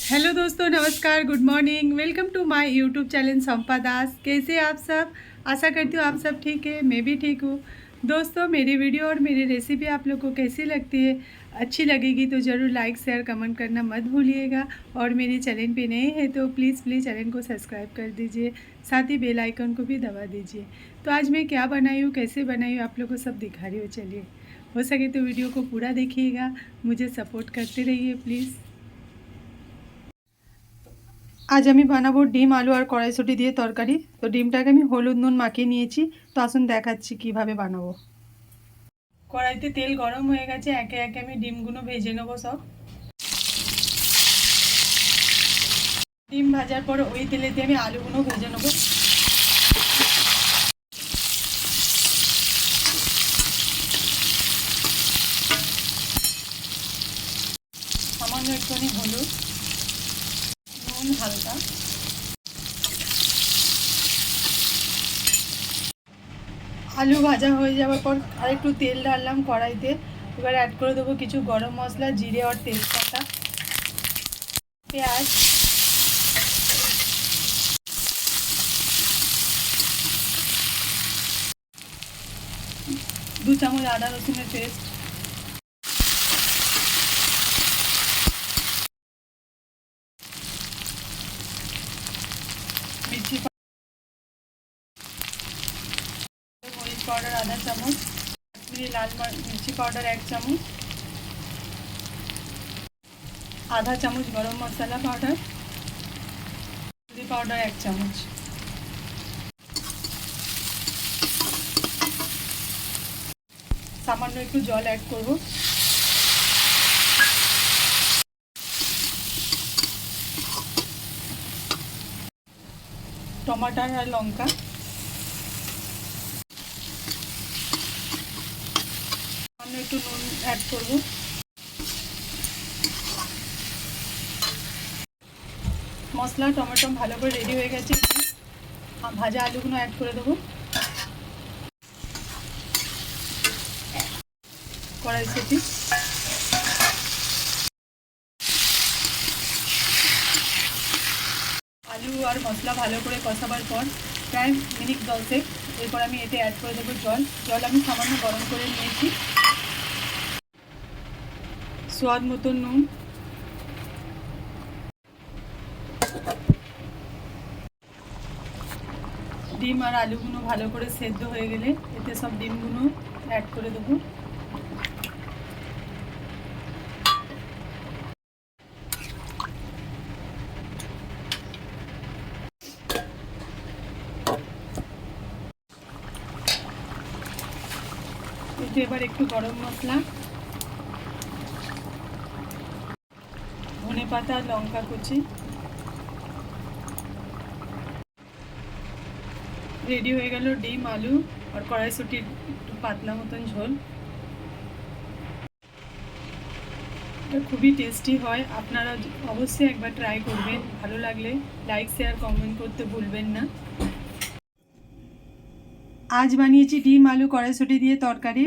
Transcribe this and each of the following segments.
Hello दोस्तों, नमस्कार, good morning. Welcome to my YouTube channel Sampa Das. कैसे आप सब? आशा करती हूँ आप सब ठीक है, मैं भी ठीक हूँ। दोस्तों, मेरी वीडियो और मेरी रेसिपी आप लोग को कैसी लगती है? अच्छी लगेगी तो ज़रूर लाइक शेयर कमेंट करना मत भूलिएगा। और मेरे चैनल पे नए हैं तो प्लीज़ चैनल को सब्सक्राइब कर दीजिए, साथ ही बेल आइकन को भी दबा दीजिए। तो आज मैं क्या बनाई हूँ, कैसे बनाई हूँ, आप लोग को सब दिखा रही हूँ। चलिए, हो सके तो वीडियो को पूरा देखिएगा, मुझे सपोर्ट करते रहिए प्लीज़। आज আমি বানাবো ডিম আলু আর কড়াইশুঁটি দিয়ে তরকারি। তো ডিমটাকে আমি হলুদ নুন মাখিয়ে নিয়েছি। তো আসুন দেখাচ্ছি কিভাবে বানাবো। কড়াইতে তেল গরম হয়ে গেছে, একে একে আমি ডিমগুলো ভেজে নেবো সব। ডিম ভাজার পর ওই তেলেতে আমি আলুগুলো ভেজে নেবো। সামান্য একটুখানি হলুদ, নুন হালকা, আলু ভাজা হয়ে যাওয়ার পর আরেকটু তেল ঢাললাম কড়াইতে। এবার অ্যাড করে দেবো কিছু গরম মশলা, জিরে আর তেজপাতা, পেঁয়াজ, 2 চামচ আদা রসুনের পেস্ট, মির্চি মরিচ পাউডার আধা চামচ, কাশ্মীরি লাল মির্চি পাউডার 1 চামচ, आधा चामच गरम मसाला पाउडर, हल्दी पाउडर 1 चामच, सामान्य एकटू जल ऐड करब, टमाटर और लंका, सामान्य एकटू नुन ऐड करब, मसला टमेटो भालो करे रेडी हो गेছে। भाजा आलूगुलो ऐड करे देव, कड़ाईশুঁটি, आलू और मसला भालो करे कषाবার পর প্রায় মিনিট 10 এরপর আমি এতে অ্যাড করে দেব জল। জল আমি সামান্য গরম করে নিয়েছি। স্বাদ মতো নুন, ডিম আর আলুগুলো ভালো করে সেদ্ধ হয়ে গেলে এতে সব ডিমগুলো অ্যাড করে দেবো। এতে এবার একটু গরম মশলা, ধনে পাতা, লঙ্কা কুচি, रेडी हो गल डिम आलू और कड़ाईশুঁটি একটু পাতলা মতন ঝোল। এটা খুবই টেস্টি হয়, আপনারা অবশ্যই একবার ট্রাই করবেন। ভালো লাগলে লাইক শেয়ার কমেন্ট করতে ভুলবেন না। আজ বানিয়েছি ডিম আলু কড়াইশুঁটি দিয়ে তরকারি,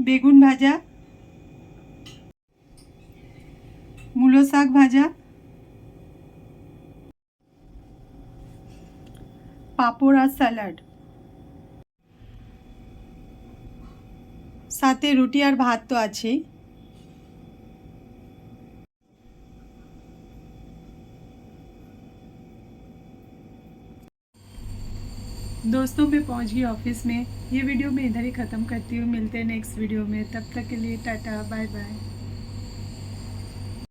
বেগুন ভাজা, মূলো শাক ভাজা, পাঁপড় আর স্যালাড, সাথে রুটি আর ভাত তো আছেই। दोस्तों, मैं पहुंच गई ऑफिस में। ये वीडियो मैं इधर ही ख़त्म करती हूँ। मिलते हैं नेक्स्ट वीडियो में, तब तक के लिए टाटा बाय बाय।